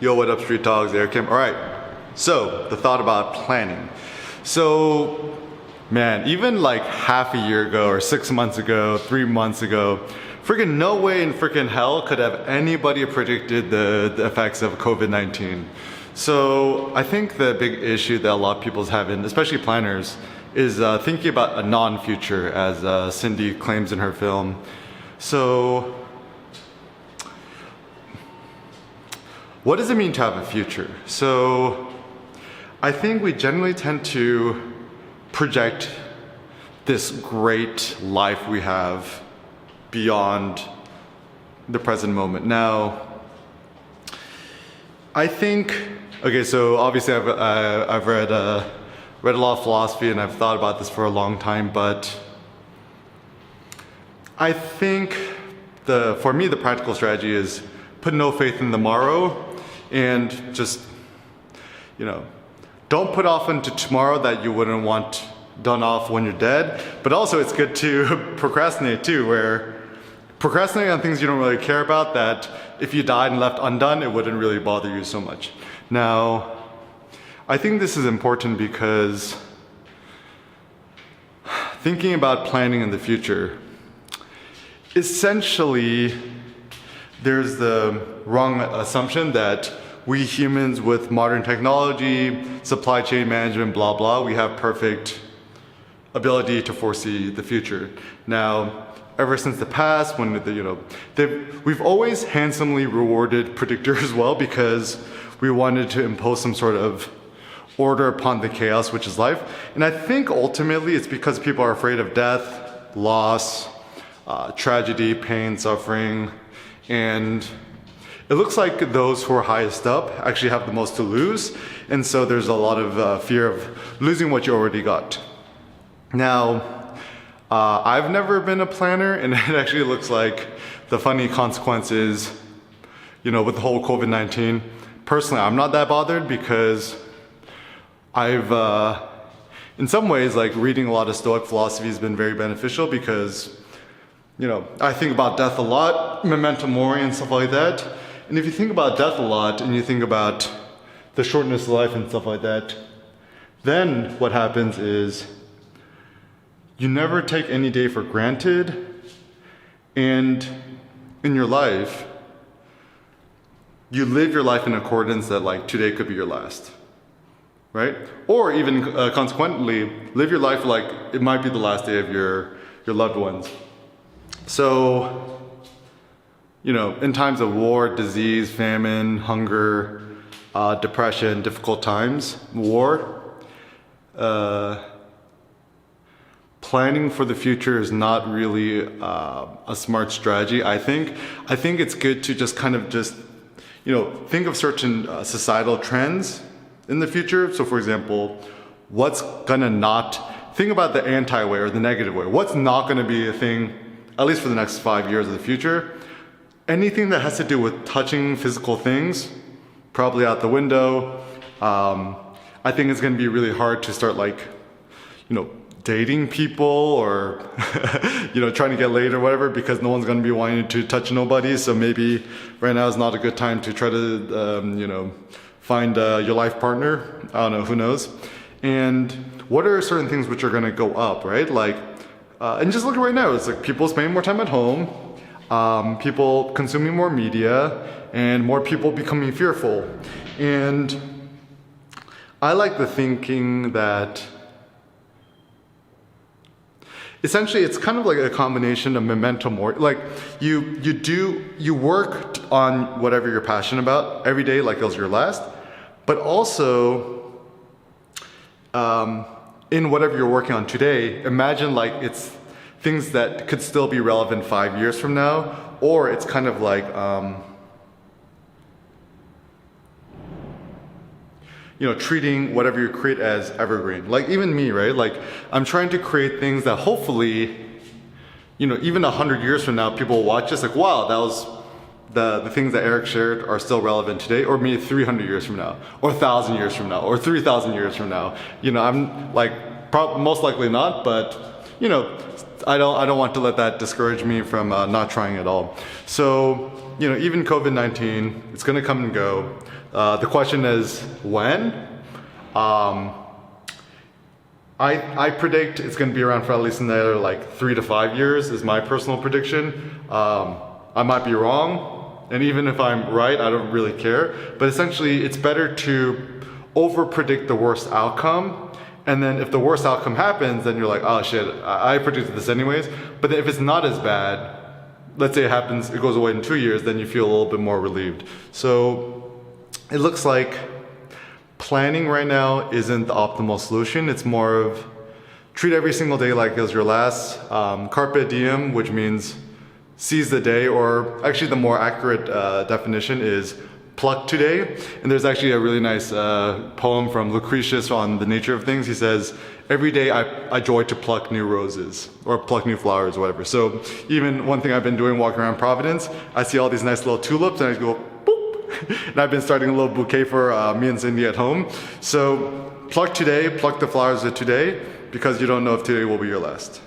Yo, what up, Street Dogs? Air Kim. All right. So the thought about planning. So, man, even like half a year ago, or 6 months ago, 3 months ago, freaking no way in freaking hell could have anybody predicted the effects of COVID-19. So I think the big issue that a lot of people have, especially planners, is thinking about a non-future, as Cindy claims in her film. So, what does it mean to have a future? So, I think we generally tend to project this great life we have beyond the present moment. Now, I think, okay, so obviously I've read a lot of philosophy and I've thought about this for a long time, but I think for me the practical strategy is put no faith in tomorrow and just, don't put off into tomorrow that you wouldn't want done off when you're dead. But also it's good to procrastinate too, where procrastinating on things you don't really care about, that if you died and left undone, it wouldn't really bother you so much. Now, I think this is important because thinking about planning in the future, essentially, there's the wrong assumption that we humans with modern technology, supply chain management, blah, blah, we have perfect ability to foresee the future. Now, ever since the past, when we've always handsomely rewarded predictors well because we wanted to impose some sort of order upon the chaos, which is life. And I think ultimately it's because people are afraid of death, loss, tragedy, pain, suffering, and it looks like those who are highest up actually have the most to lose, and so there's a lot of fear of losing what you already got. Now, I've never been a planner, and it actually looks like the funny consequences, with the whole COVID-19. Personally, I'm not that bothered because I've, in some ways, like reading a lot of Stoic philosophy has been very beneficial because I think about death a lot, memento mori and stuff like that. And if you think about death a lot and you think about the shortness of life and stuff like that, then what happens is you never take any day for granted, and in your life, you live your life in accordance that like today could be your last, right? Or even consequently, live your life like it might be the last day of your loved ones. So, in times of war, disease, famine, hunger, depression, difficult times, war, planning for the future is not really a smart strategy, I think. I think it's good to just think of certain societal trends in the future. So for example, what's gonna not, think about the anti-way or the negative way. What's not gonna be a thing, at least for the next 5 years of the future? Anything that has to do with touching physical things, probably out the window. I think it's gonna be really hard to start dating people or trying to get laid or whatever, because no one's gonna be wanting to touch nobody. So maybe right now is not a good time to try to find your life partner. I don't know, who knows? And what are certain things which are gonna go up, right? And just look at right now, it's like people spending more time at home, people consuming more media, and more people becoming fearful. And I like the thinking that essentially it's kind of like a combination of memento mori. Like you work on whatever you're passionate about every day like it was your last, but also in whatever you're working on today, imagine like it's things that could still be relevant 5 years from now, or it's kind of like treating whatever you create as evergreen. Like even me, right? Like I'm trying to create things that hopefully, even 100 years from now, people will watch this like, wow, that was the things that Eric shared are still relevant today, or maybe 300 years from now, or 1,000 years from now, or 3,000 years from now. I'm like, most likely not, but you know, I don't want to let that discourage me from not trying at all. So, you know, even COVID-19, it's going to come and go. The question is when. I predict it's going to be around for at least another like 3 to 5 years is my personal prediction. I might be wrong, and even if I'm right, I don't really care. But essentially, it's better to over predict the worst outcome, and then if the worst outcome happens, then you're like, oh shit, I predicted this anyways. But then if it's not as bad, let's say it goes away in 2 years, then you feel a little bit more relieved. So it looks like planning right now isn't the optimal solution. It's more of treat every single day like it was your last. Carpe Diem, which means seize the day, or actually the more accurate definition is Pluck today. And there's actually a really nice poem from Lucretius on the nature of things. He says, every day I joy to pluck new roses or pluck new flowers or whatever. So even one thing I've been doing walking around Providence, I see all these nice little tulips and I go, and I've been starting a little bouquet for me and Cindy at home. So pluck today, pluck the flowers of today, because you don't know if today will be your last.